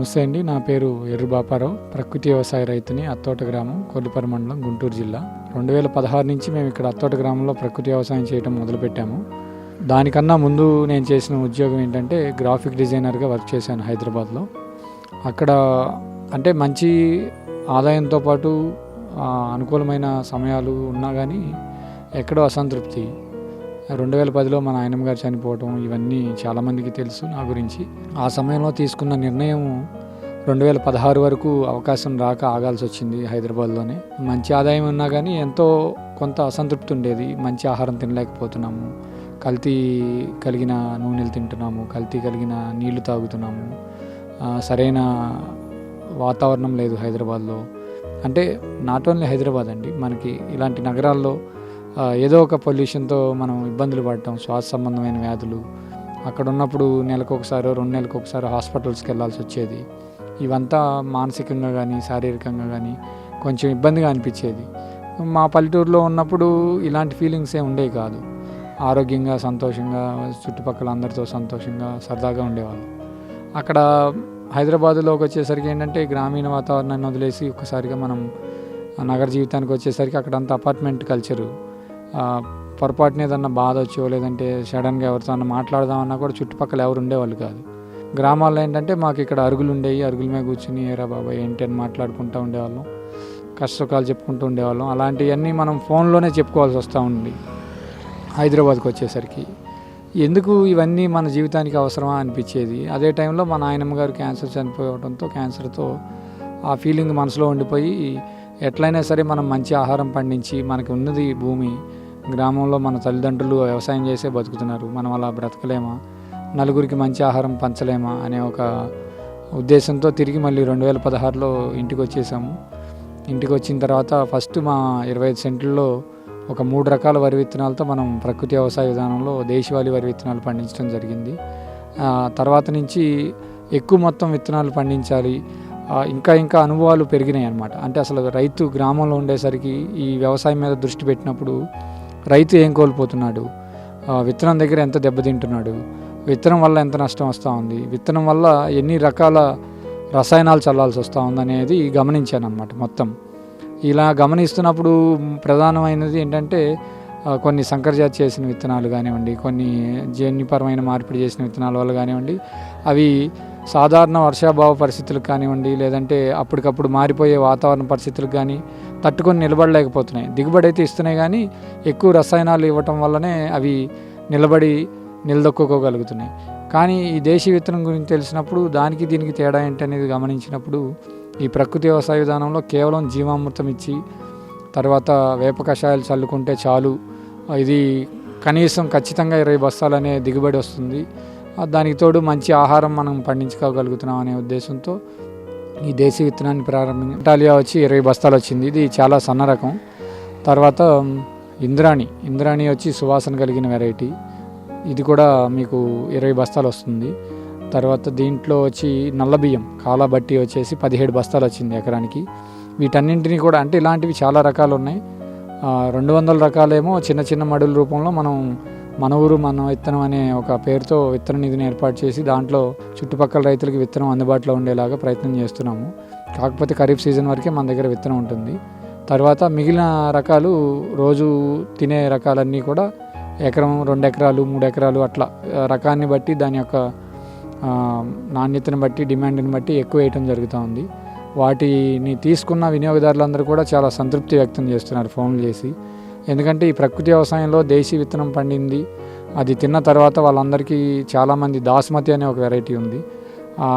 నమస్తే అండి. నా పేరు ఎర్రు బాపారావు. ప్రకృతి వ్యవసాయ రైతుని. అత్తోట గ్రామం, కొల్లిపర మండలం, గుంటూరు జిల్లా. 2016 నుంచి మేము ఇక్కడ అత్తోట గ్రామంలో ప్రకృతి వ్యవసాయం చేయడం మొదలుపెట్టాము. దానికన్నా ముందు నేను చేసిన ఉద్యోగం ఏంటంటే గ్రాఫిక్ డిజైనర్గా వర్క్ చేశాను హైదరాబాద్లో. అక్కడ అంటే మంచి ఆదాయంతో పాటు అనుకూలమైన సమయాలు ఉన్నా కానీ ఎక్కడో అసంతృప్తి. 2010లో మా నాయనమ్మ గారు చనిపోవటం ఇవన్నీ చాలామందికి తెలుసు నా గురించి. ఆ సమయంలో తీసుకున్న నిర్ణయం 2016 వరకు అవకాశం రాక ఆగాల్సి వచ్చింది హైదరాబాద్లోనే. మంచి ఆదాయం ఉన్నా కానీ ఎంతో కొంత అసంతృప్తి ఉండేది. మంచి ఆహారం తినలేకపోతున్నాము, కల్తీ కలిగిన నూనెలు తింటున్నాము, కల్తీ కలిగిన నీళ్లు తాగుతున్నాము, సరైన వాతావరణం లేదు హైదరాబాద్లో. అంటే నాట్ ఓన్లీ హైదరాబాద్ అండి, మనకి ఇలాంటి నగరాల్లో ఏదో ఒక పొల్యూషన్తో మనం ఇబ్బందులు పడటం, శ్వాస సంబంధమైన వ్యాధులు. అక్కడ ఉన్నప్పుడు నెలకొకసారి 2 నెలలకు ఒకసారి హాస్పిటల్స్కి వెళ్ళాల్సి వచ్చేది. ఇవంతా మానసికంగా కానీ శారీరకంగా కానీ కొంచెం ఇబ్బందిగా అనిపించేది. మా పల్లెటూరులో ఉన్నప్పుడు ఇలాంటి ఫీలింగ్స్ ఏమి ఉండేవి కాదు. ఆరోగ్యంగా, సంతోషంగా, చుట్టుపక్కల అందరితో సంతోషంగా, సరదాగా ఉండేవాళ్ళు. అక్కడ హైదరాబాద్లోకి వచ్చేసరికి ఏంటంటే గ్రామీణ వాతావరణాన్ని వదిలేసి ఒక్కసారిగా మనం నగర జీవితానికి వచ్చేసరికి అక్కడంతా అపార్ట్మెంట్ కల్చరు. పొరపాటున ఏదన్నా బాధ వచ్చో లేదంటే సడన్గా ఎవరితో అన్న మాట్లాడదామన్నా కూడా చుట్టుపక్కల ఎవరు ఉండేవాళ్ళు కాదు. గ్రామాల్లో ఏంటంటే మాకు ఇక్కడ అరుగులు ఉండేవి. అరుగుల మీద కూర్చుని ఏరా బాబాయ్ ఏంటి అని మాట్లాడుకుంటూ ఉండేవాళ్ళం, కష్టసుఖాలు చెప్పుకుంటూ ఉండేవాళ్ళం. అలాంటివన్నీ మనం ఫోన్లోనే చెప్పుకోవాల్సి వస్తూ ఉంది. హైదరాబాద్కి వచ్చేసరికి ఎందుకు ఇవన్నీ మన జీవితానికి అవసరమా అనిపించేది. అదే టైంలో మా నాయనమ్మ గారు క్యాన్సర్ చనిపోవడంతో క్యాన్సర్తో ఆ ఫీలింగ్ మనసులో ఉండిపోయి ఎట్లయినా సరే మనం మంచి ఆహారం పండించి, మనకి ఉన్నది భూమి, గ్రామంలో మన తల్లిదండ్రులు వ్యవసాయం చేసే బతుకుతున్నారు, మనం అలా బ్రతకలేమా, నలుగురికి మంచి ఆహారం పంచలేమా అనే ఒక ఉద్దేశంతో తిరిగి మళ్ళీ 2016లో ఇంటికి వచ్చేసాము. ఇంటికి వచ్చిన తర్వాత ఫస్ట్ మా 25 సెంట్లలో ఒక 3 రకాల వరి విత్తనాలతో మనం ప్రకృతి వ్యవసాయ విధానంలో దేశవాళీ వరి విత్తనాలు పండించడం జరిగింది. తర్వాత నుంచి ఎక్కువ మొత్తం విత్తనాలు పండించాలి, ఇంకా అనుభవాలు పెరిగినాయి అన్నమాట. అంటే అసలు రైతు గ్రామంలో ఉండేసరికి ఈ వ్యవసాయం మీద దృష్టి పెట్టినప్పుడు రైతు ఏం కోల్పోతున్నాడు, విత్తనం దగ్గర ఎంత దెబ్బతింటున్నాడు, విత్తనం వల్ల ఎంత నష్టం వస్తూ ఉంది, విత్తనం వల్ల ఎన్ని రకాల రసాయనాలు చల్లాల్సి వస్తూ ఉంది అనేది గమనించాను అన్నమాట మొత్తం. ఇలా గమనిస్తున్నప్పుడు ప్రధానమైనది ఏంటంటే కొన్ని సంకరజాతి చేసిన విత్తనాలు కానివ్వండి, కొన్ని జన్యుపరమైన మార్పిడి చేసిన విత్తనాల వల్ల కానివ్వండి, అవి సాధారణ వర్షాభావ పరిస్థితులకు కానివ్వండి, లేదంటే అప్పటికప్పుడు మారిపోయే వాతావరణ పరిస్థితులకు కానీ తట్టుకొని నిలబడలేకపోతున్నాయి. దిగుబడి అయితే ఇస్తున్నాయి కానీ ఎక్కువ రసాయనాలు ఇవ్వటం వల్లనే అవి నిలదొక్కుకోగలుగుతున్నాయి. కానీ ఈ దేశీ విత్తనం గురించి తెలిసినప్పుడు దానికి దీనికి తేడా ఏంటనేది గమనించినప్పుడు ఈ ప్రకృతి వ్యవసాయ విధానంలో కేవలం జీవామృతం ఇచ్చి తర్వాత వేప కషాయాలు చల్లుకుంటే చాలు, ఇది కనీసం ఖచ్చితంగా 20 బస్తాలనే దిగుబడి వస్తుంది, దానికి తోడు మంచి ఆహారం మనం పండించుకోగలుగుతున్నాం అనే ఉద్దేశంతో ఈ దేశీ విత్తనాన్ని ఇటాలియా వచ్చి 20 బస్తాలు వచ్చింది. ఇది చాలా సన్న రకం. తర్వాత ఇంద్రాణి వచ్చి సువాసన కలిగిన వెరైటీ, ఇది కూడా మీకు 20 బస్తాలు వస్తుంది. తర్వాత దీంట్లో వచ్చి నల్ల బియ్యం కాలాబట్టి వచ్చేసి 17 బస్తాలు వచ్చింది ఎకరానికి. వీటన్నింటినీ కూడా అంటే ఇలాంటివి చాలా రకాలు ఉన్నాయి. 200 రకాలేమో చిన్న చిన్న మడుల రూపంలో మనం మన ఊరు మన విత్తనం అనే ఒక పేరుతో విత్తన నిధిని ఏర్పాటు చేసి దాంట్లో చుట్టుపక్కల రైతులకి విత్తనం అందుబాటులో ఉండేలాగా ప్రయత్నం చేస్తున్నాము. కాకపోతే ఖరీఫ్ సీజన్ వరకే మన దగ్గర విత్తనం ఉంటుంది. తర్వాత మిగిలిన రకాలు రోజు తినే రకాలన్నీ కూడా ఎకరం, 2 ఎకరాలు, 3 ఎకరాలు అట్లా రకాన్ని బట్టి దాని యొక్క నాణ్యతను బట్టి డిమాండ్ని బట్టి ఎక్కువ వేయటం జరుగుతూ ఉంది. వాటిని తీసుకున్న వినియోగదారులందరూ కూడా చాలా సంతృప్తి వ్యక్తం చేస్తున్నారు ఫోన్లు చేసి. ఎందుకంటే ఈ ప్రకృతి వ్యవసాయంలో దేశీ విత్తనం పండింది అది తిన్న తర్వాత వాళ్ళందరికీ చాలామంది బాస్మతి అనే ఒక వెరైటీ ఉంది,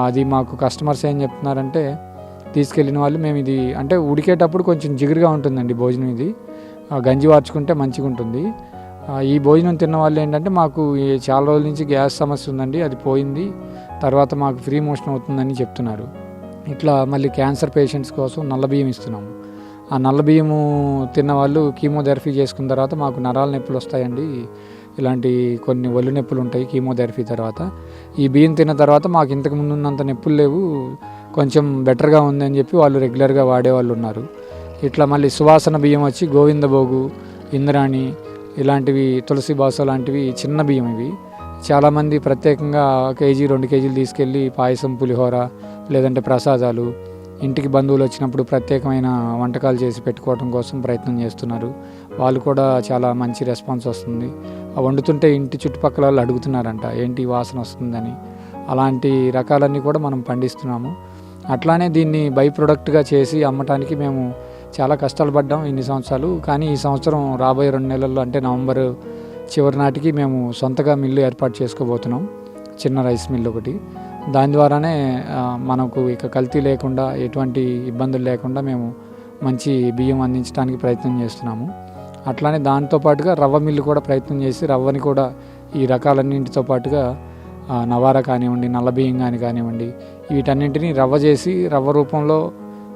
అది మాకు కస్టమర్స్ ఏం చెప్తున్నారంటే తీసుకెళ్ళిన వాళ్ళు, మేము ఇది అంటే ఉడికేటప్పుడు కొంచెం జిగురుగా ఉంటుందండి భోజనం, ఇది గంజి వార్చుకుంటే మంచిగా ఉంటుంది. ఈ భోజనం తిన్న వాళ్ళు ఏంటంటే మాకు చాలా రోజుల నుంచి గ్యాస్ సమస్య ఉందండి, అది పోయింది, తర్వాత మాకు ఫ్రీ మోషన్ అవుతుందని చెప్తున్నారు. ఇట్లా మళ్ళీ క్యాన్సర్ పేషెంట్స్ కోసం నల్ల బియ్యం ఇస్తున్నాము. ఆ నల్ల బియ్యము తిన్న వాళ్ళు కీమోథెరపీ చేసుకున్న తర్వాత మాకు నరాల నొప్పులు వస్తాయండి, ఇలాంటి కొన్ని ఒళ్ళు నొప్పులు ఉంటాయి కీమోథెరపీ తర్వాత. ఈ బియ్యం తిన్న తర్వాత మాకు ఇంతకు ముందు ఉన్నంత నొప్పులు లేవు, కొంచెం బెటర్గా ఉంది అని చెప్పి వాళ్ళు రెగ్యులర్గా వాడేవాళ్ళు ఉన్నారు. ఇట్లా మళ్ళీ సువాసన బియ్యం వచ్చి గోవిందభోగు, ఇంద్రాణి ఇలాంటివి, తులసి బాస లాంటివి చిన్న బియ్యం ఇవి. చాలామంది ప్రత్యేకంగా 1-2 కేజీలు తీసుకెళ్ళి పాయసం, పులిహోర, లేదంటే ప్రసాదాలు, ఇంటికి బంధువులు వచ్చినప్పుడు ప్రత్యేకమైన వంటకాలు చేసి పెట్టుకోవడం కోసం ప్రయత్నం చేస్తున్నారు. వాళ్ళు కూడా చాలా మంచి రెస్పాన్స్ వస్తుంది. వండుతుంటే ఇంటి చుట్టుపక్కల వాళ్ళు అడుగుతున్నారంట, ఏంటి వాసన వస్తుందని. అలాంటి రకాలన్నీ కూడా మనం పండిస్తున్నాము. అట్లానే దీన్ని బై ప్రొడక్ట్గా చేసి అమ్మటానికి మేము చాలా కష్టాలు పడ్డాం ఇన్ని సంవత్సరాలు. కానీ ఈ సంవత్సరం రాబోయే 2 నెలల్లో, అంటే నవంబర్ చివరి నాటికి మేము సొంతగా మిల్లు ఏర్పాటు చేసుకోబోతున్నాం, చిన్న రైస్ మిల్లు ఒకటి. దాని ద్వారానే మనకు ఇక కల్తీ లేకుండా, ఎటువంటి ఇబ్బందులు లేకుండా మేము మంచి బియ్యం అందించడానికి ప్రయత్నం చేస్తున్నాము. అట్లానే దాంతోపాటుగా రవ్వ మిల్లు కూడా ప్రయత్నం చేసి రవ్వని కూడా ఈ రకాలన్నింటితో పాటుగా నవారా కానివ్వండి, నల్ల బియ్యం కానివ్వండి, వీటన్నింటినీ రవ్వ చేసి రవ్వ రూపంలో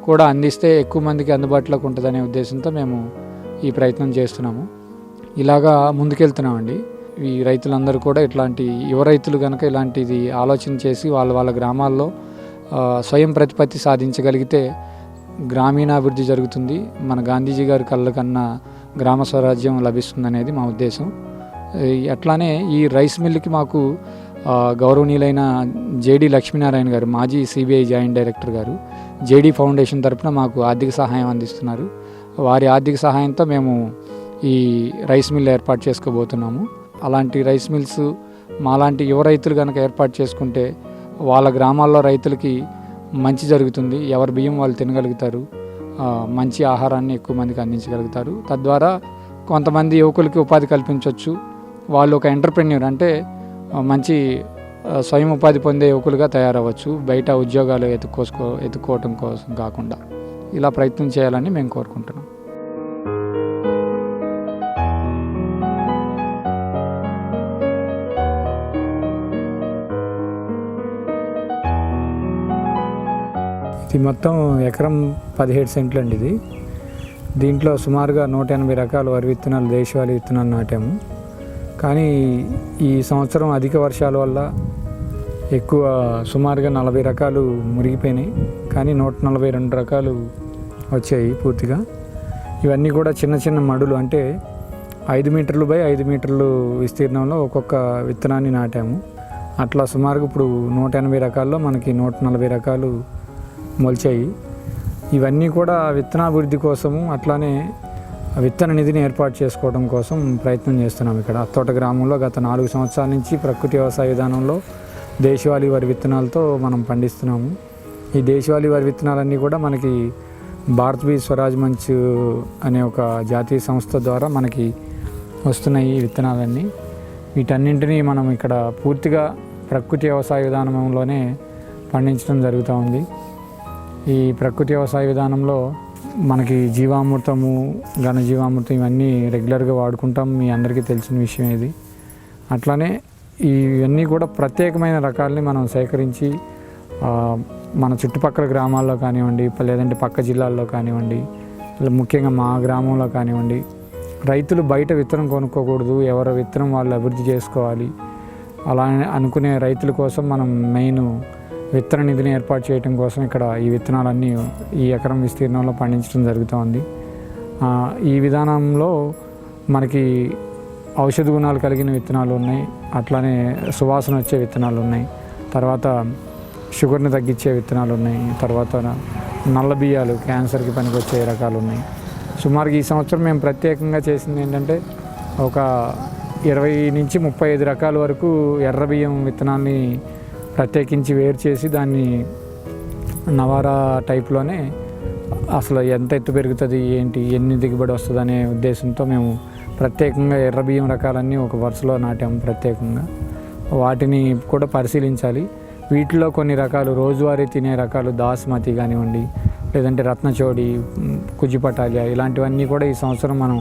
కూడా అందిస్తే ఎక్కువ మందికి అందుబాటులోకి ఉంటుందనే ఉద్దేశంతో మేము ఈ ప్రయత్నం చేస్తున్నాము. ఇలాగా ముందుకెళ్తున్నామండి. ఈ రైతులందరూ కూడా ఇట్లాంటి యువ రైతులు కనుక ఇలాంటిది ఆలోచన చేసి వాళ్ళ గ్రామాల్లో స్వయం ప్రతిపత్తి సాధించగలిగితే గ్రామీణాభివృద్ధి జరుగుతుంది. మన గాంధీజీ గారి కళ్ళ కన్నా గ్రామ స్వరాజ్యం లభిస్తుందనేది మా ఉద్దేశం. అట్లానే ఈ రైస్ మిల్లుకి మాకు గౌరవనీయులైన జేడి లక్ష్మీనారాయణ గారు, మాజీ సిబిఐ జాయింట్ డైరెక్టర్ గారు, జేడి ఫౌండేషన్ తరఫున మాకు ఆర్థిక సహాయం అందిస్తున్నారు. వారి ఆర్థిక సహాయంతో మేము ఈ రైస్ మిల్ ఏర్పాటు చేసుకోబోతున్నాము. అలాంటి రైస్ మిల్స్ మాలాంటి యువ రైతులు కనుక ఏర్పాటు చేసుకుంటే వాళ్ళ గ్రామాల్లో రైతులకి మంచి జరుగుతుంది. ఎవరి బియ్యం వాళ్ళు తినగలుగుతారు, మంచి ఆహారాన్ని ఎక్కువ మందికి అందించగలుగుతారు. తద్వారా కొంతమంది యువకులకి ఉపాధి కల్పించవచ్చు. వాళ్ళు ఒక ఎంటర్ప్రెన్యూర్, అంటే మంచి స్వయం ఉపాధి పొందే యువకులుగా తయారవ్వచ్చు, బయట ఉద్యోగాలు ఎత్తుకోవటం కోసం కాకుండా. ఇలా ప్రయత్నం చేయాలని మేము కోరుకుంటున్నాం. ఇది మొత్తం ఎకరం 17 సెంట్లు అండి. ఇది దీంట్లో సుమారుగా 180 రకాల వరి విత్తనాలు, దేశవాళీ విత్తనాలు నాటాము. కానీ ఈ సంవత్సరం అధిక వర్షాల వల్ల ఎక్కువ సుమారుగా 40 రకాలు మురిగిపోయినాయి. కానీ 142 రకాలు వచ్చాయి పూర్తిగా. ఇవన్నీ కూడా చిన్న చిన్న మడులు, అంటే 5 మీటర్లు బై 5 మీటర్లు విస్తీర్ణంలో ఒక్కొక్క విత్తనాన్ని నాటాము. అట్లా సుమారుగా ఇప్పుడు 180 రకాల్లో మనకి 140 రకాలు మొలిచాయి. ఇవన్నీ కూడా విత్తనాభివృద్ధి కోసము, అట్లానే విత్తన నిధిని ఏర్పాటు చేసుకోవడం కోసం ప్రయత్నం చేస్తున్నాం. ఇక్కడ అత్తోట గ్రామంలో గత 4 సంవత్సరాల నుంచి ప్రకృతి వ్యవసాయ విధానంలో దేశవాళీ వరి విత్తనాలతో మనం పండిస్తున్నాము. ఈ దేశవాళీ వరి విత్తనాలన్నీ కూడా మనకి భారత్ బీజ్ స్వరాజ్ మంచ్ అనే ఒక జాతీయ సంస్థ ద్వారా మనకి వస్తున్నాయి ఈ విత్తనాలన్నీ. వీటన్నింటినీ మనం ఇక్కడ పూర్తిగా ప్రకృతి వ్యవసాయ విధానంలోనే పండించడం జరుగుతూ ఉంది. ఈ ప్రకృతి వ్యవసాయ విధానంలో మనకి జీవామృతము, ఘనజీవామృతం ఇవన్నీ రెగ్యులర్గా వాడుకుంటాం, మీ అందరికీ తెలిసిన విషయం ఇది. అట్లానే ఇవన్నీ కూడా ప్రత్యేకమైన రకాలని మనం సేకరించి మన చుట్టుపక్కల గ్రామాల్లో కానివ్వండి, లేదంటే పక్క జిల్లాల్లో కానివ్వండి, ముఖ్యంగా మా గ్రామంలో కానివ్వండి, రైతులు బయట విత్తనం కొనుక్కోకూడదు, ఎవరి విత్తనం వాళ్ళు అభివృద్ధి చేసుకోవాలి అలా అనుకునే రైతుల కోసం మనం మెయిన్ విత్తన నిధిని ఏర్పాటు చేయడం కోసం ఇక్కడ ఈ విత్తనాలన్నీ ఈ ఎకరం విస్తీర్ణంలో పండించడం జరుగుతూ ఉంది. ఈ విధానంలో మనకి ఔషధ గుణాలు కలిగిన విత్తనాలు ఉన్నాయి, అట్లానే సువాసన వచ్చే విత్తనాలు ఉన్నాయి, తర్వాత షుగర్ని తగ్గించే విత్తనాలు ఉన్నాయి, తర్వాత నల్ల బియ్యాలు, క్యాన్సర్కి పనికొచ్చే రకాలు ఉన్నాయి. సుమారుగా ఈ సంవత్సరం మేము ప్రత్యేకంగా చేసింది ఏంటంటే ఒక 20 నుంచి 35 రకాల వరకు ఎర్ర బియ్యం విత్తనాన్ని ప్రత్యేకించి వేరు చేసి దాన్ని నవారా టైప్లోనే అసలు ఎంత ఎత్తు పెరుగుతుంది, ఏంటి, ఎన్ని దిగుబడి వస్తుంది అనే ఉద్దేశంతో మేము ప్రత్యేకంగా ఎర్ర బియ్యం రకాలన్నీ ఒక వరుసలో నాటాము ప్రత్యేకంగా. వాటిని కూడా పరిశీలించాలి. వీటిలో కొన్ని రకాలు రోజువారీ తినే రకాలు, దాస్మతి కానివ్వండి, లేదంటే రత్నచోడి, కుజిపటాలియా, ఇలాంటివన్నీ కూడా ఈ సంవత్సరం మనం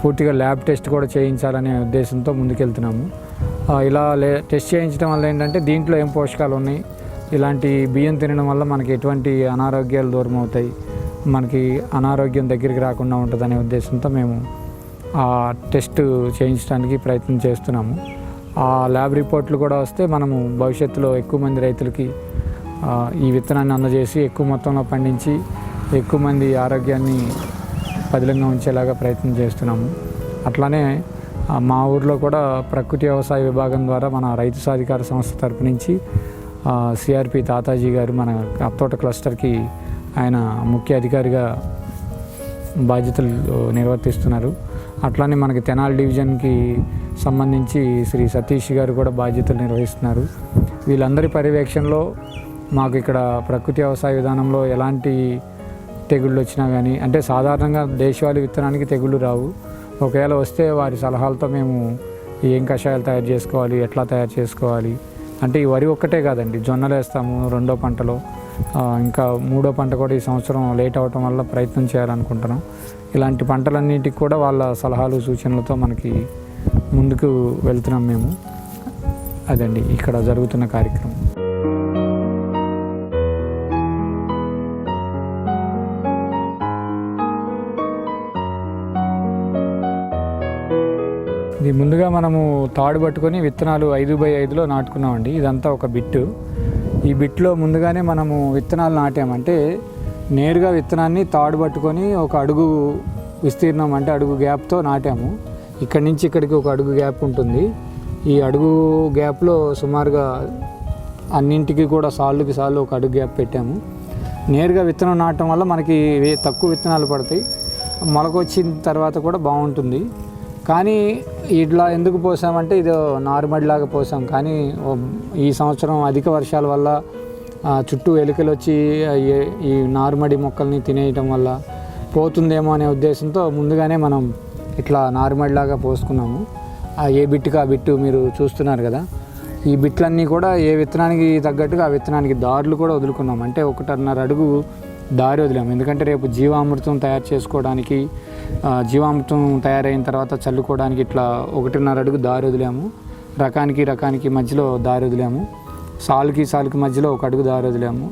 పూర్తిగా ల్యాబ్ టెస్ట్ కూడా చేయించాలనే ఉద్దేశంతో ముందుకెళ్తున్నాము. ఇలా టెస్ట్ చేయించడం వల్ల ఏంటంటే దీంట్లో ఏం పోషకాలు ఉన్నాయి, ఇలాంటి బియ్యం తినడం వల్ల మనకి ఎటువంటి అనారోగ్యాలు దూరం అవుతాయి, మనకి అనారోగ్యం దగ్గరికి రాకుండా ఉంటుందనే ఉద్దేశంతో మేము ఆ టెస్ట్ చేయించడానికి ప్రయత్నం చేస్తున్నాము. ఆ ల్యాబ్ రిపోర్ట్లు కూడా వస్తే మనము భవిష్యత్తులో ఎక్కువ మంది రైతులకి ఈ విత్తనాన్ని అందజేసి ఎక్కువ మొత్తంలో పండించి ఎక్కువ మంది ఆరోగ్యాన్ని పదిలంగా ఉంచేలాగా ప్రయత్నం చేస్తున్నాము. అట్లానే మా ఊర్లో కూడా ప్రకృతి వ్యవసాయ విభాగం ద్వారా మన రైతు సాధికార సంస్థ తరపు నుంచి సిఆర్పి తాతాజీ గారు మన అత్తోట క్లస్టర్కి ఆయన ముఖ్య అధికారిగా బాధ్యతలు నిర్వర్తిస్తున్నారు. అట్లానే మనకి తెనాలి డివిజన్కి సంబంధించి శ్రీ సతీష్ గారు కూడా బాధ్యతలు నిర్వహిస్తున్నారు. వీళ్ళందరి పర్యవేక్షణలో మాకు ఇక్కడ ప్రకృతి వ్యవసాయ విధానంలో ఎలాంటి తెగుళ్ళు వచ్చినా కానీ, అంటే సాధారణంగా దేశవాళీ విత్తనానికి తెగుళ్ళు రావు. ఒకవేళ వస్తే వారి సలహాలతో మేము ఏం కషాయాలు తయారు చేసుకోవాలి, ఎట్లా తయారు చేసుకోవాలి, అంటే ఈ వరి ఒక్కటే కాదండి, జొన్నలు వేస్తాము రెండో పంటలో, ఇంకా మూడో పంట కూడా ఈ సంవత్సరం లేట్ అవ్వటం వల్ల ప్రయత్నం చేయాలనుకుంటున్నాం. ఇలాంటి పంటలన్నింటికి కూడా వాళ్ళ సలహాలు సూచనలతో మనకి ముందుకు వెళ్తున్నాం మేము. అదండి ఇక్కడ జరుగుతున్న కార్యక్రమం. ఇది ముందుగా మనము తాడు పట్టుకొని విత్తనాలు 5x5లో నాటుకున్నామండి. ఇదంతా ఒక బిట్టు. ఈ బిట్లో ముందుగానే మనము విత్తనాలు నాటామంటే నేరుగా విత్తనాన్ని తాడు పట్టుకొని ఒక అడుగు విస్తీర్ణం, అంటే అడుగు గ్యాప్తో నాటాము. ఇక్కడి నుంచి ఇక్కడికి ఒక అడుగు గ్యాప్ ఉంటుంది. ఈ అడుగు గ్యాప్లో సుమారుగా అన్నింటికి కూడా సాళ్ళకి సాళ్ళు ఒక అడుగు గ్యాప్ పెట్టాము. నేరుగా విత్తనం నాటడం వల్ల మనకి తక్కువ విత్తనాలు పడతాయి, మొలకొచ్చిన తర్వాత కూడా బాగుంటుంది. కానీ ఇట్లా ఎందుకు పోసామంటే ఇది నారుమడిలాగా పోసాం. కానీ ఈ సంవత్సరం అధిక వర్షాల వల్ల చుట్టూ ఎలుకలు వచ్చి ఈ నారుమడి మొక్కల్ని తినేయటం వల్ల పోతుందేమో అనే ఉద్దేశంతో ముందుగానే మనం ఇట్లా నారుమడిలాగా పోసుకున్నాము. ఏ బిట్టుకి ఆ బిట్టు మీరు చూస్తున్నారు కదా. ఈ బిట్లన్నీ కూడా ఏ విత్తనానికి తగ్గట్టుగా ఆ విత్తనానికి దారులు కూడా వదులుకున్నాం. అంటే 1.5 అడుగు దారి వదిలాము. ఎందుకంటే రేపు జీవామృతం తయారు చేసుకోవడానికి, జీవామృతం తయారైన తర్వాత చల్లుకోవడానికి ఇట్లా 1.5 అడుగు దారి వదిలాము. రకానికి మధ్యలో దారి వదిలాము. సాలుకి మధ్యలో ఒక అడుగు దారి వదిలాము.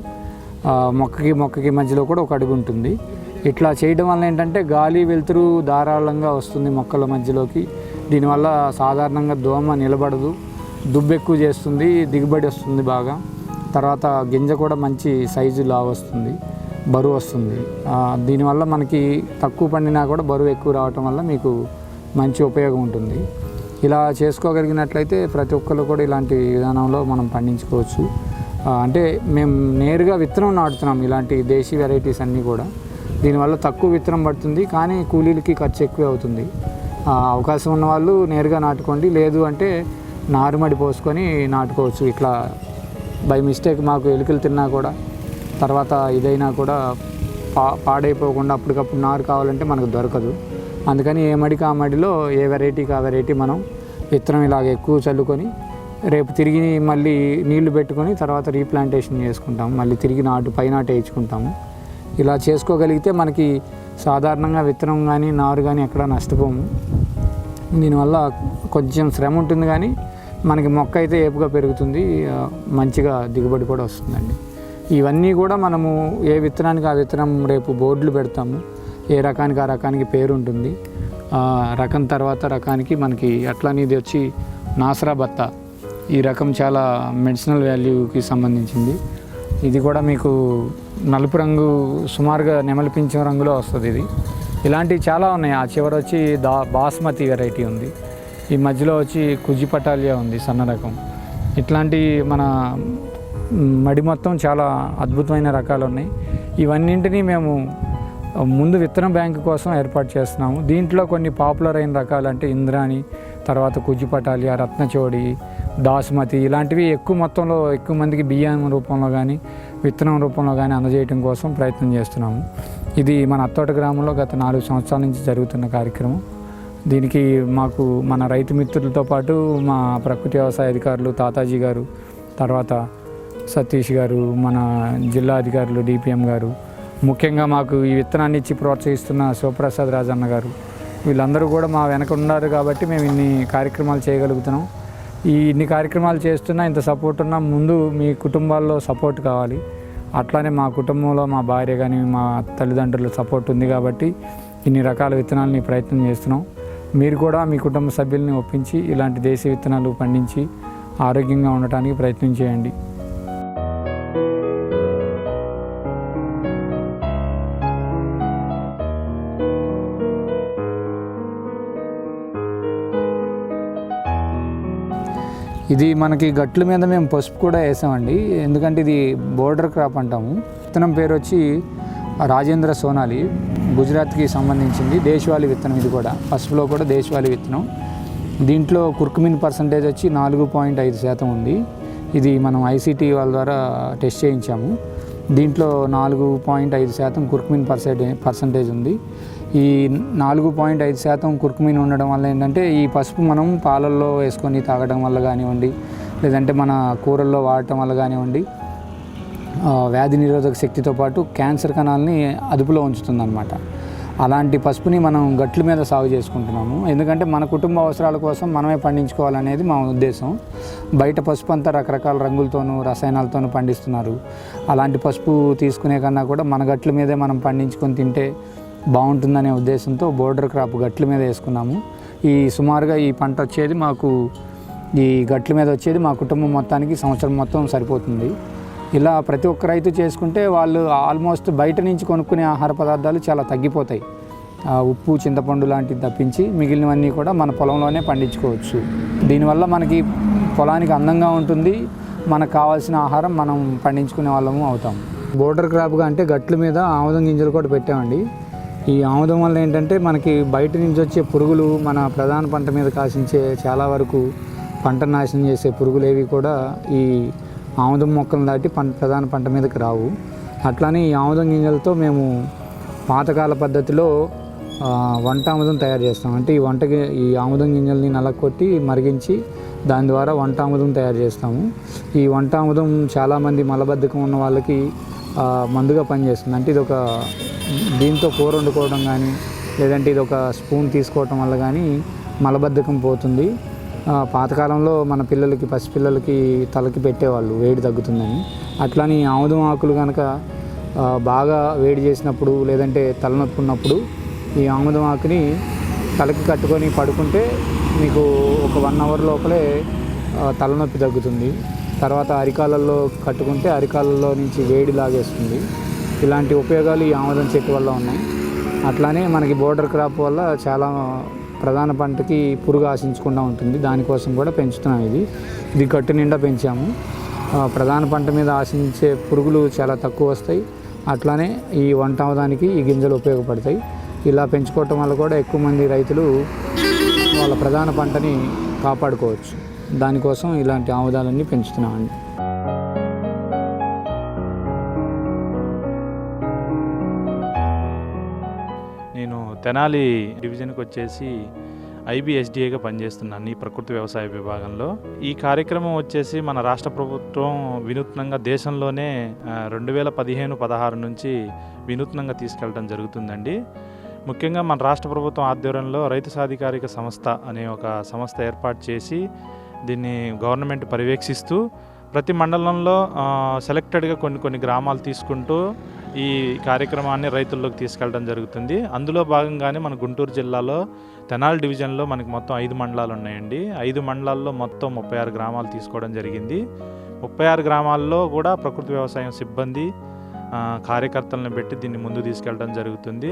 మొక్కకి మధ్యలో కూడా ఒక అడుగు ఉంటుంది. ఇట్లా చేయడం వల్ల ఏంటంటే గాలి వెలుతురు ధారాళంగా వస్తుంది మొక్కల మధ్యలోకి. దీనివల్ల సాధారణంగా దోమ నిలబడదు, దుబ్బు ఎక్కువ చేస్తుంది, దిగుబడి వస్తుంది బాగా. తర్వాత గింజ కూడా మంచి సైజు లావు వస్తుంది, బరువు వస్తుంది. దీనివల్ల మనకి తక్కువ పండినా కూడా బరువు ఎక్కువ రావటం వల్ల మీకు మంచి ఉపయోగం ఉంటుంది. ఇలా చేసుకోగలిగినట్లయితే ప్రతి ఒక్కరు కూడా ఇలాంటి విధానంలో మనం పండించుకోవచ్చు. అంటే మేము నేరుగా విత్తనం నాటుతున్నాం ఇలాంటి దేశీ వెరైటీస్ అన్నీ కూడా. దీనివల్ల తక్కువ విత్తనం పడుతుంది, కానీ కూలీలకి ఖర్చు ఎక్కువ అవుతుంది. అవకాశం ఉన్న వాళ్ళు నేరుగా నాటుకోండి, లేదు అంటే నారుమడి పోసుకొని నాటుకోవచ్చు. ఇట్లా బై మిస్టేక్ మాకు ఎలుకలు తిన్నా కూడా తర్వాత ఇదైనా కూడా పాడైపోకుండా అప్పటికప్పుడు నారు కావాలంటే మనకు దొరకదు. అందుకని ఏ మడికి ఆ మడిలో ఏ వెరైటీకి ఆ వెరైటీ మనం విత్తనం ఇలాగ ఎక్కువ చల్లుకొని రేపు తిరిగి మళ్ళీ నీళ్లు పెట్టుకొని తర్వాత రీప్లాంటేషన్ చేసుకుంటాము. మళ్ళీ తిరిగి పై నాటు వేయించుకుంటాము. ఇలా చేసుకోగలిగితే మనకి సాధారణంగా విత్తనం కానీ నారు కానీ ఎక్కడా నష్టపోము. దీనివల్ల కొంచెం శ్రమ ఉంటుంది, కానీ మనకి మొక్క అయితే ఏపుగా పెరుగుతుంది, మంచిగా దిగుబడి కూడా వస్తుందండి. ఇవన్నీ కూడా మనము ఏ విత్తనానికి ఆ విత్తనం రేపు బోర్డులు పెడతాము. ఏ రకానికి ఆ రకానికి పేరు ఉంటుంది. రకం తర్వాత రకానికి మనకి అట్లానే ఇది వచ్చి నాసరా బత్తా. ఈ రకం చాలా మెడిసినల్ వాల్యూకి సంబంధించింది. ఇది కూడా మీకు నలుపు రంగు, సుమారుగా నెమలి పింఛం రంగులో వస్తుంది. ఇది ఇలాంటివి చాలా ఉన్నాయి. ఆ చివర వచ్చి బాస్మతి వెరైటీ ఉంది. ఈ మధ్యలో వచ్చి కుజి పటాలియా ఉంది, సన్న రకం. ఇట్లాంటి మన మడి మొత్తం చాలా అద్భుతమైన రకాలు ఉన్నాయి. ఇవన్నింటినీ మేము ముందు విత్తనం బ్యాంకు కోసం ఏర్పాటు చేస్తున్నాము. దీంట్లో కొన్ని పాపులర్ అయిన రకాలు అంటే ఇంద్రాణి, తర్వాత కుజి పటాలియా, రత్నచోడి, బాస్మతి ఇలాంటివి ఎక్కువ మొత్తంలో ఎక్కువ మందికి బియ్యం రూపంలో కానీ విత్తనం రూపంలో కానీ అందజేయడం కోసం ప్రయత్నం చేస్తున్నాము. ఇది మన అత్తోట గ్రామంలో గత 4 సంవత్సరాల నుంచి జరుగుతున్న కార్యక్రమం. దీనికి మాకు మన రైతు మిత్రులతో పాటు మా ప్రకృతి వ్యవసాయ అధికారులు తాతాజీ గారు, తర్వాత సతీష్ గారు, మన జిల్లా అధికారులు డిపిఎం గారు, ముఖ్యంగా మాకు ఈ విత్తనాన్ని ఇచ్చి ప్రోత్సహిస్తున్న శివప్రసాద్ రాజన్న గారు, వీళ్ళందరూ కూడా మా వెనక ఉన్నారు కాబట్టి మేము ఇన్ని కార్యక్రమాలు చేయగలుగుతున్నాం. ఇన్ని కార్యక్రమాలు చేస్తున్నా, ఇంత సపోర్ట్ ఉన్నా ముందు మీ కుటుంబాల్లో సపోర్ట్ కావాలి. అట్లానే మా కుటుంబంలో మా భార్య కానీ మా తల్లిదండ్రుల సపోర్ట్ ఉంది కాబట్టి ఇన్ని రకాల విత్తనాలని ప్రయత్నం చేస్తున్నాం. మీరు కూడా మీ కుటుంబ సభ్యుల్ని ఒప్పించి ఇలాంటి దేశీ విత్తనాలు పండించి ఆరోగ్యంగా ఉండటానికి ప్రయత్నం చేయండి. ఇది మనకి గట్ల మీద మేము పసుపు కూడా వేసామండి, ఎందుకంటే ఇది బోర్డర్ క్రాప్ అంటాము. విత్తనం పేరు వచ్చి రాజేంద్ర సోనాలి, గుజరాత్కి సంబంధించింది దేశవాళీ విత్తనం. ఇది కూడా పసుపులో కూడా దేశవాళీ విత్తనం. దీంట్లో కుర్కుమిన్ పర్సంటేజ్ వచ్చి 4.5% ఉంది. ఇది మనం ఐసీటీ వాళ్ళ ద్వారా టెస్ట్ చేయించాము. దీంట్లో 4.5% కుర్కుమిన్ పర్సంటేజ్ ఉంది. ఈ 4.5% కుర్కుమిన్ ఉండడం వల్ల ఏంటంటే ఈ పసుపు మనం పాలల్లో వేసుకొని తాగడం వల్ల కానివ్వండి, లేదంటే మన కూరల్లో వాడటం వల్ల కానివ్వండి, వ్యాధి నిరోధక శక్తితో పాటు క్యాన్సర్ కణాలని అదుపులో ఉంచుతుందన్నమాట. అలాంటి పసుపుని మనం గట్ల మీద సాగు చేసుకుంటున్నాము, ఎందుకంటే మన కుటుంబ అవసరాల కోసం మనమే పండించుకోవాలనేది మా ఉద్దేశం. బయట పసుపు అంతా రకరకాల రంగులతోనూ రసాయనాలతోనూ పండిస్తున్నారు. అలాంటి పసుపు తీసుకునే కన్నా కూడా మన గట్ల మీదే మనం పండించుకొని తింటే బాగుంటుందనే ఉద్దేశంతో బోర్డర్ క్రాప్ గట్ల మీద వేసుకున్నాము. సుమారుగా ఈ పంట వచ్చేది మాకు, ఈ గట్ల మీద వచ్చేది మా కుటుంబం మొత్తానికి సంవత్సరం మొత్తం సరిపోతుంది. ఇలా ప్రతి ఒక్క రైతు చేసుకుంటే వాళ్ళు ఆల్మోస్ట్ బయట నుంచి కొనుక్కునే ఆహార పదార్థాలు చాలా తగ్గిపోతాయి. ఉప్పు, చింతపండు లాంటివి తప్పించి మిగిలినవన్నీ కూడా మన పొలంలోనే పండించుకోవచ్చు. దీనివల్ల మనకి పొలానికి అందంగా ఉంటుంది, మనకు కావాల్సిన ఆహారం మనం పండించుకునే వాళ్ళము అవుతాం. బోర్డర్ క్రాప్గా అంటే గట్ల మీద ఆముదం గింజలు కూడా పెట్టామండి. ఈ ఆముదం వల్ల ఏంటంటే మనకి బయట నుంచి వచ్చే పురుగులు మన ప్రధాన పంట మీద కాసించే చాలా వరకు పంట నాశనం చేసే పురుగులు ఏవి కూడా ఈ ఆముదం మొక్కలను దాటి ప్రధాన పంట మీదకి రావు. అట్లానే ఈ ఆముదం గింజలతో మేము పాతకాల పద్ధతిలో వంట ఆముదం తయారు చేస్తాం. అంటే ఈ ఆముదం గింజల్ని నలకొట్టి మరిగించి దాని ద్వారా వంట ఆముదం తయారు చేస్తాము. ఈ వంట ఆముదం చాలామంది మలబద్ధకం ఉన్న వాళ్ళకి మందుగా పనిచేస్తుంది. అంటే దీంతో కూర వండుకోవడం కానీ, లేదంటే ఇది ఒక స్పూన్ తీసుకోవటం వల్ల కానీ మలబద్ధకం పోతుంది. పాతకాలంలో మన పసిపిల్లలకి తలకి పెట్టేవాళ్ళు వేడి తగ్గుతుందని. అట్లానే ఆముదం ఆకులు కనుక బాగా వేడి చేసినప్పుడు, లేదంటే తలనొప్పి ఉన్నప్పుడు ఈ ఆముదం ఆకుని తలకి కట్టుకొని పడుకుంటే మీకు ఒక 1 అవర్ లోపలే తలనొప్పి తగ్గుతుంది. తర్వాత అరికాలల్లో కట్టుకుంటే అరికాలలో నుంచి వేడి లాగేస్తుంది. ఇలాంటి ఉపయోగాలు ఈ ఆముదం చెట్టు వల్ల ఉన్నాయి. అట్లానే మనకి బోర్డర్ క్రాప్ వల్ల చాలా ప్రధాన పంటకి పురుగు ఆశించకుండా ఉంటుంది. దానికోసం కూడా పెంచుతున్నాం. ఇది గట్టు నిండా పెంచాము. ప్రధాన పంట మీద ఆశించే పురుగులు చాలా తక్కువ వస్తాయి. అట్లానే ఈ వంట ఆముదానికి ఈ గింజలు ఉపయోగపడతాయి. ఇలా పెంచుకోవటం వల్ల కూడా ఎక్కువ మంది రైతులు వాళ్ళ ప్రధాన పంటని కాపాడుకోవచ్చు. దానికోసం ఇలాంటి ఆముదాలన్నీ పెంచుతున్నామండి. నేను తెనాలి డివిజన్కి వచ్చేసి IBSDAగా పనిచేస్తున్నాను ఈ ప్రకృతి వ్యవసాయ విభాగంలో. ఈ కార్యక్రమం వచ్చేసి మన రాష్ట్ర ప్రభుత్వం వినూత్నంగా దేశంలోనే 2015-16 నుంచి వినూత్నంగా తీసుకెళ్ళడం జరుగుతుందండి. ముఖ్యంగా మన రాష్ట్ర ప్రభుత్వం ఆధ్వర్యంలో రైతు సాధికారిక సంస్థ అనే ఒక సంస్థ ఏర్పాటు చేసి దీన్ని గవర్నమెంట్ పర్యవేక్షిస్తూ ప్రతి మండలంలో సెలెక్టెడ్గా కొన్ని గ్రామాలు తీసుకుంటూ ఈ కార్యక్రమాన్ని రైతుల్లోకి తీసుకెళ్ళడం జరుగుతుంది. అందులో భాగంగానే మన గుంటూరు జిల్లాలో తెనాలి డివిజన్లో మనకి మొత్తం 5 మండలాలు ఉన్నాయండి. 5 మండలాల్లో మొత్తం 36 గ్రామాలు తీసుకోవడం జరిగింది. 36 గ్రామాల్లో కూడా ప్రకృతి వ్యవసాయం సిబ్బంది కార్యకర్తలను పెట్టి దీన్ని ముందు తీసుకెళ్ళడం జరుగుతుంది.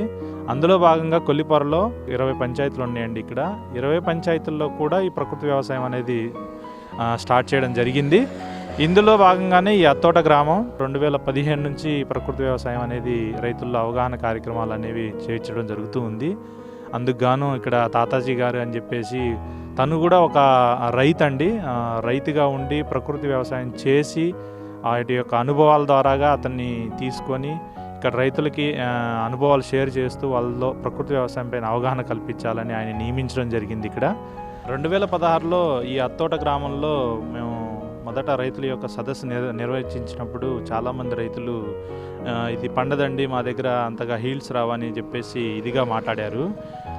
అందులో భాగంగా కొల్లిపొరలో 20 పంచాయతీలు ఉన్నాయండి. ఇక్కడ 20 పంచాయతీల్లో కూడా ఈ ప్రకృతి వ్యవసాయం అనేది స్టార్ట్ చేయడం జరిగింది. ఇందులో భాగంగానే ఈ అత్తోట గ్రామం 2015 నుంచి ప్రకృతి వ్యవసాయం అనేది రైతుల్లో అవగాహన కార్యక్రమాలు అనేవి చేర్చడం జరుగుతూ ఉంది. అందుకు గాను ఇక్కడ తాతాజీ గారు అని చెప్పేసి తను కూడా ఒక రైతుగా ఉండి ప్రకృతి వ్యవసాయం చేసి వాటి యొక్క అనుభవాల ద్వారాగా అతన్ని తీసుకొని ఇక్కడ రైతులకి అనుభవాలు షేర్ చేస్తూ వాళ్ళలో ప్రకృతి వ్యవసాయం పైన అవగాహన కల్పించాలని ఆయన నియమించడం జరిగింది. ఇక్కడ 2016లో ఈ అత్తోట గ్రామంలో మేము మొదట రైతుల యొక్క సదస్సు నిర్వహించినప్పుడు చాలామంది రైతులు ఇది పండదండి, మా దగ్గర అంతగా హీల్స్ రావని చెప్పేసి ఇదిగా మాట్లాడారు.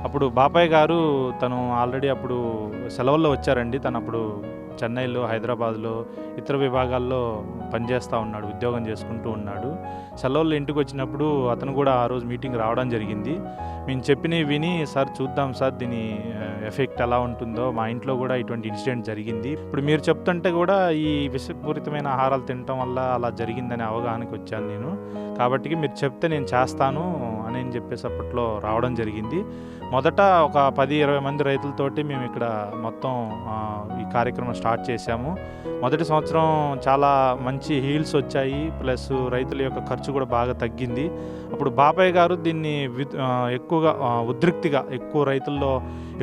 అప్పుడు బాపాయ్ గారు తను ఆల్రెడీ అప్పుడు సెలవుల్లో వచ్చారండి. తను అప్పుడు చెన్నైలో, హైదరాబాద్లో ఇతర విభాగాల్లో పనిచేస్తూ ఉన్నాడు, ఉద్యోగం చేసుకుంటూ ఉన్నాడు. సెలవుల్లో ఇంటికి వచ్చినప్పుడు అతను కూడా ఆ రోజు మీటింగ్ రావడం జరిగింది. మేము చెప్పినవి విని, సార్ చూద్దాం సార్ దీని ఎఫెక్ట్ ఎలా ఉంటుందో, మా ఇంట్లో కూడా ఇటువంటి ఇన్సిడెంట్ జరిగింది, ఇప్పుడు మీరు చెప్తుంటే కూడా ఈ విషపూరితమైన ఆహారాలు తినటం వల్ల అలా జరిగిందనే అవగాహనకు వచ్చాను నేను, కాబట్టి మీరు చెప్తే నేను చేస్తాను అని చెప్పేసి అప్పట్లో రావడం జరిగింది. మొదట ఒక 10-20 మంది రైతులతోటి మేము ఇక్కడ మొత్తం ఈ కార్యక్రమం స్టార్ట్ చేశాము. మొదటి సంవత్సరం చాలా మంచి హీల్స్ వచ్చాయి, ప్లస్ రైతుల యొక్క ఖర్చు కూడా బాగా తగ్గింది. అప్పుడు బాబాయ్ గారు దీన్ని ఎక్కువగా ఉద్రిక్తిగా ఎక్కువ రైతుల్లో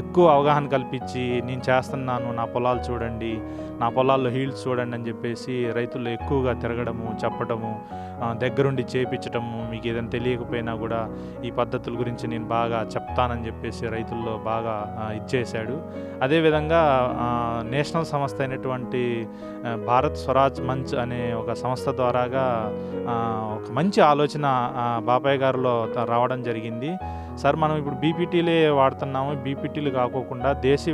ఎక్కువ అవగాహన కల్పించి, నేను చేస్తున్నాను, నా పొలాలు చూడండి, నా పొలాల్లో హీల్స్ చూడండి అని చెప్పేసి రైతుల్లో ఎక్కువగా తిరగడము, చెప్పడము, దగ్గరుండి చేపించడము, మీకు ఏదైనా తెలియకపోయినా కూడా ఈ పద్ధతుల గురించి నేను బాగా చెప్తానని చెప్పేసి రైతుల్లో బాగా ఇచ్చేశాడు. అదేవిధంగా నేషనల్ సంస్థ అయినటువంటి భారత్ స్వరాజ్ మంచ్ అనే ఒక సంస్థ ద్వారాగా ఒక మంచి ఆలోచన బాబాయ్ గారిలో రావడం జరిగింది. సార్, మనం ఇప్పుడు బీపీటీలే వాడుతున్నాము, బీపీటీలు కాకోకుండా దేశీ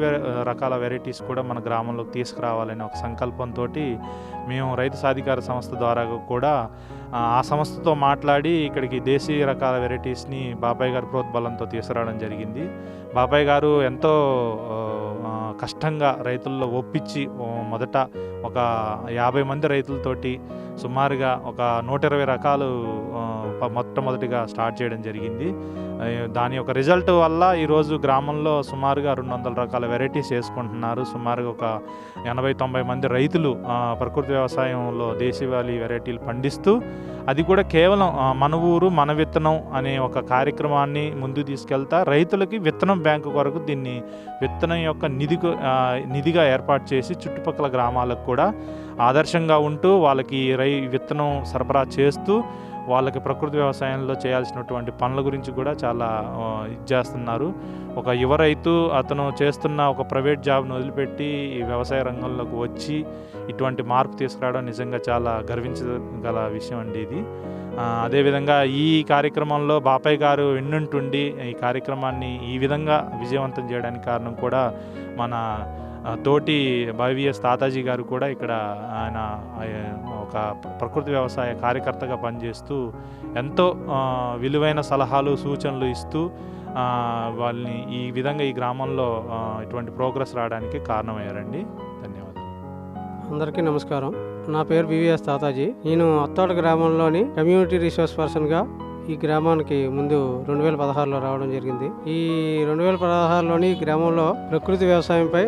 రకాల వెరైటీస్ కూడా మన గ్రామంలోకి తీసుకురావాలనే ఒక సంకల్పంతో మేము రైతు సాధికార సంస్థ ద్వారా కూడా ఆ సంస్థతో మాట్లాడి ఇక్కడికి దేశీ రకాల వెరైటీస్ని బాబాయ్ గారి ప్రోద్బలంతో తీసుకురావడం జరిగింది. బాబాయ్ గారు ఎంతో కష్టంగా రైతుల్లో ఒప్పించి మొదట ఒక 50 మంది రైతులతోటి సుమారుగా ఒక 120 రకాలు మొట్టమొదటిగా స్టార్ట్ చేయడం జరిగింది. దాని యొక్క రిజల్ట్ వల్ల ఈరోజు గ్రామంలో సుమారుగా 200 రకాల వెరైటీస్ వేసుకుంటున్నారు. సుమారుగా ఒక 80-90 మంది రైతులు ప్రకృతి వ్యవసాయంలో దేశవాళీ వెరైటీలు పండిస్తూ, అది కూడా కేవలం మన ఊరు మన విత్తనం అనే ఒక కార్యక్రమాన్ని ముందుకు తీసుకెళ్తా రైతులకి విత్తనం బ్యాంకు కొరకు దీన్ని విత్తనం యొక్క నిధిగా ఏర్పాటు చేసి చుట్టుపక్కల గ్రామాలకు కూడా ఆదర్శంగా ఉంటూ వాళ్ళకి విత్తనం సరఫరా చేస్తూ వాళ్ళకి ప్రకృతి వ్యవసాయంలో చేయాల్సినటువంటి పనుల గురించి కూడా చాలా చేస్తున్నారు. ఒక యువ రైతు అతను చేస్తున్న ఒక ప్రైవేట్ జాబ్ను వదిలిపెట్టి ఈ వ్యవసాయ రంగంలోకి వచ్చి ఇటువంటి మార్పు తీసుకురావడం నిజంగా చాలా గర్వించగల విషయం అండి ఇది. అదేవిధంగా ఈ కార్యక్రమంలో బాబాయ్ గారు వెన్నుంటుండి ఈ కార్యక్రమాన్ని ఈ విధంగా విజయవంతం చేయడానికి కారణం కూడా మన తోటి వైవిఎస్ తాతాజీ గారు కూడా ఇక్కడ ఆయన ఒక ప్రకృతి వ్యవసాయ కార్యకర్తగా పనిచేస్తూ ఎంతో విలువైన సలహాలు సూచనలు ఇస్తూ వాళ్ళని ఈ విధంగా ఈ గ్రామంలో ఇటువంటి ప్రోగ్రెస్ రావడానికి కారణమయ్యారండి. ధన్యవాదాలు. అందరికీ నమస్కారం. నా పేరు వివిఎస్ తాతాజీ. నేను అత్తోట గ్రామంలోని కమ్యూనిటీ రిసోర్స్ పర్సన్గా ఈ గ్రామానికి ముందు 2016లో రావడం జరిగింది. ఈ 2016లోని గ్రామంలో ప్రకృతి వ్యవసాయంపై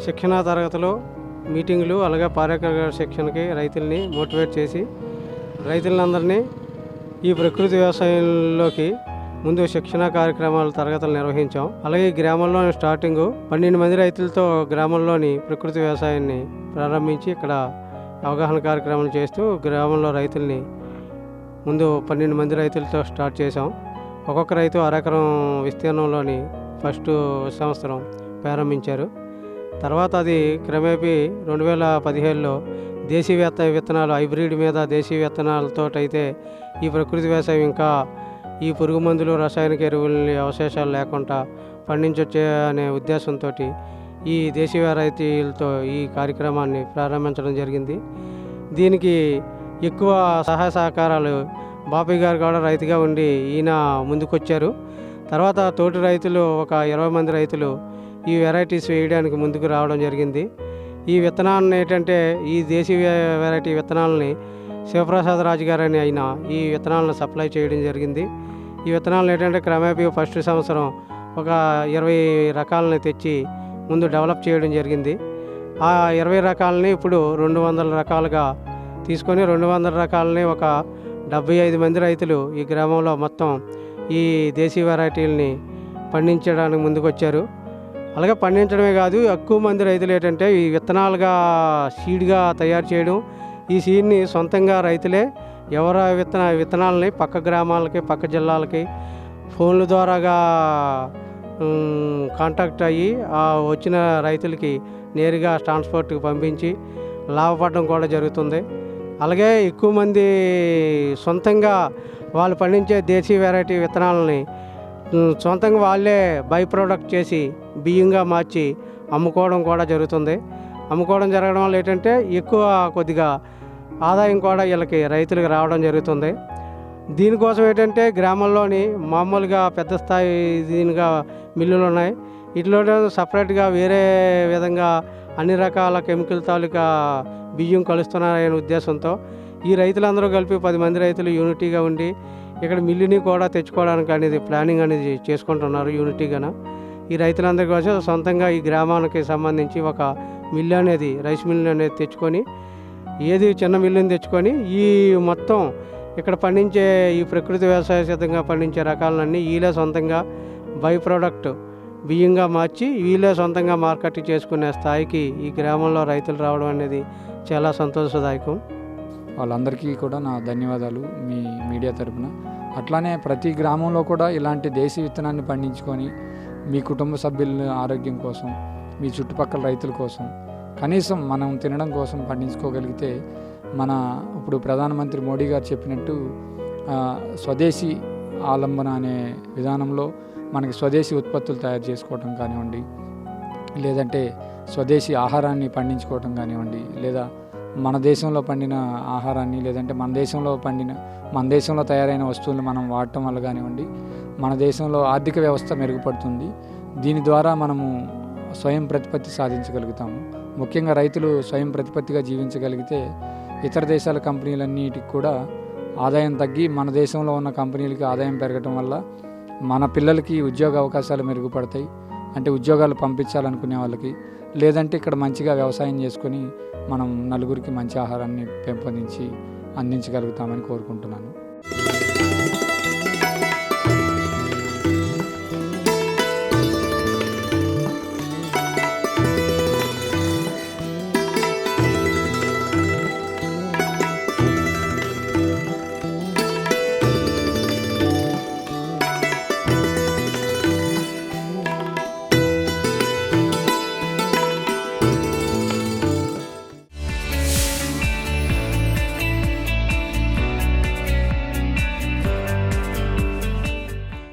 శిక్షణా తరగతులు, మీటింగులు, అలాగే పార్యకర్త శిక్షణకి రైతుల్ని మోటివేట్ చేసి రైతులందరినీ ఈ ప్రకృతి వ్యవసాయంలోకి ముందు శిక్షణా కార్యక్రమాలు తరగతులు నిర్వహించాం. అలాగే ఈ గ్రామంలో స్టార్టింగ్ 12 మంది రైతులతో గ్రామంలోని ప్రకృతి వ్యవసాయాన్ని ప్రారంభించి ఇక్కడ అవగాహన కార్యక్రమాలు చేస్తూ గ్రామంలో రైతుల్ని ముందు 12 మంది రైతులతో స్టార్ట్ చేసాం. ఒక్కొక్క రైతు అరెకరం విస్తీర్ణంలోని ఫస్ట్ సంవత్సరం ప్రారంభించారు. తర్వాత అది క్రమేపీ 2017లో దేశీ విత్తనాలు హైబ్రిడ్ మీద దేశీ విత్తనాలతో అయితే ఈ ప్రకృతి వ్యవసాయం ఇంకా ఈ పురుగు మందులు, రసాయనిక ఎరువులని అవశేషాలు లేకుండా పండించొచ్చే అనే ఉద్దేశంతో ఈ దేశీ వెరైటీలతో ఈ కార్యక్రమాన్ని ప్రారంభించడం జరిగింది. దీనికి ఎక్కువ సహాయ సహకారాలు బాబాయ్ గారు కూడా రైతుగా ఉండి ఈయన ముందుకొచ్చారు. తర్వాత తోటి రైతులు ఒక 20 మంది రైతులు ఈ వెరైటీస్ వేయడానికి ముందుకు రావడం జరిగింది. ఈ విత్తనాలను ఏంటంటే ఈ దేశీ వెరైటీ విత్తనాలని శివప్రసాద్ రాజు గారు అని ఆయన ఈ విత్తనాలను సప్లై చేయడం జరిగింది. ఈ విత్తనాలను ఏంటంటే క్రమేపీ ఫస్ట్ సంవత్సరం ఒక 20 రకాలని తెచ్చి ముందు డెవలప్ చేయడం జరిగింది. ఆ 20 రకాలని ఇప్పుడు 200 రకాలుగా తీసుకొని 200 రకాలని ఒక 75 మంది రైతులు ఈ గ్రామంలో మొత్తం ఈ దేశీ వెరైటీలని పండించడానికి ముందుకు వచ్చారు. అలాగే పండించడమే కాదు, ఎక్కువ మంది రైతులు ఏంటంటే ఈ విత్తనాలుగా సీడ్గా తయారు చేయడం, ఈ సీడ్ని సొంతంగా రైతులే ఎవరి విత్తనాలని పక్క గ్రామాలకి, పక్క జిల్లాలకి ఫోన్ల ద్వారాగా కాంటాక్ట్ అయ్యి వచ్చిన రైతులకి నేరుగా ట్రాన్స్పోర్ట్కి పంపించి లాభపడడం కూడా జరుగుతుంది. అలాగే ఎక్కువ మంది సొంతంగా వాళ్ళు పండించే దేశీ వెరైటీ విత్తనాలని సొంతంగా వాళ్ళే బై ప్రోడక్ట్ చేసి బియ్యంగా మార్చి అమ్ముకోవడం కూడా జరుగుతుంది. అమ్ముకోవడం జరగడం వల్ల ఏంటంటే ఎక్కువ కొద్దిగా ఆదాయం కూడా వీళ్ళకి రైతులకు రావడం జరుగుతుంది. దీనికోసం ఏంటంటే గ్రామంలోని మామూలుగా పెద్ద స్థాయి దీనిగా మిల్లులు ఉన్నాయి. వీటిలో సపరేట్గా వేరే విధంగా అన్ని రకాల కెమికల్ తాలూకా బియ్యం కలుస్తున్నారనే ఉద్దేశంతో ఈ రైతులందరూ కలిపి 10 మంది రైతులు యూనిటీగా ఉండి ఇక్కడ మిల్లుని కూడా తెచ్చుకోవడానికి అనేది ప్లానింగ్ అనేది చేసుకుంటున్నారు యూనిటీగాన. ఈ రైతులందరి కోసం సొంతంగా ఈ గ్రామానికి సంబంధించి ఒక మిల్లు అనేది, రైస్ మిల్లు అనేది తెచ్చుకొని, ఏది చిన్న మిల్లుని తెచ్చుకొని ఈ మొత్తం ఇక్కడ పండించే ఈ ప్రకృతి వ్యవసాయ సిద్ధంగా పండించే రకాలన్నీ వీళ్ళే సొంతంగా బై ప్రోడక్ట్ బియ్యంగా మార్చి వీళ్ళే సొంతంగా మార్కెట్ చేసుకునే స్థాయికి ఈ గ్రామంలో రైతులు రావడం అనేది చాలా సంతోషదాయకం. వాళ్ళందరికీ కూడా నా ధన్యవాదాలు మీ మీడియా తరపున. అట్లానే ప్రతి గ్రామంలో కూడా ఇలాంటి దేశీ విత్తనాన్ని పండించుకొని మీ కుటుంబ సభ్యుల ఆరోగ్యం కోసం, మీ చుట్టుపక్కల రైతుల కోసం, కనీసం మనం తినడం కోసం పండించుకోగలిగితే ఇప్పుడు ప్రధానమంత్రి మోడీ గారు చెప్పినట్టు స్వదేశీ ఆలంబన అనే విధానంలో మనకి స్వదేశీ ఉత్పత్తులు తయారు చేసుకోవటం కానివ్వండి, లేదంటే స్వదేశీ ఆహారాన్ని పండించుకోవటం కానివ్వండి, లేదా మన దేశంలో పండిన ఆహారాన్ని, లేదంటే మన దేశంలో తయారైన వస్తువులను మనం వాడటం వల్ల కానివ్వండి, మన దేశంలో ఆర్థిక వ్యవస్థ మెరుగుపడుతుంది. దీని ద్వారా మనము స్వయం ప్రతిపత్తి సాధించగలుగుతాము. ముఖ్యంగా రైతులు స్వయం ప్రతిపత్తిగా జీవించగలిగితే ఇతర దేశాల కంపెనీలన్నిటికి కూడా ఆదాయం తగ్గి మన దేశంలో ఉన్న కంపెనీలకి ఆదాయం పెరగటం వల్ల మన పిల్లలకి ఉద్యోగ అవకాశాలు మెరుగుపడతాయి. అంటే ఉద్యోగాలు పంపించాలనుకునే వాళ్ళకి, లేదంటే ఇక్కడ మంచిగా వ్యవసాయం చేసుకొని మనం నలుగురికి మంచి ఆహారాన్ని పెంపొందించి అందించగలుగుతామని కోరుకుంటున్నాను.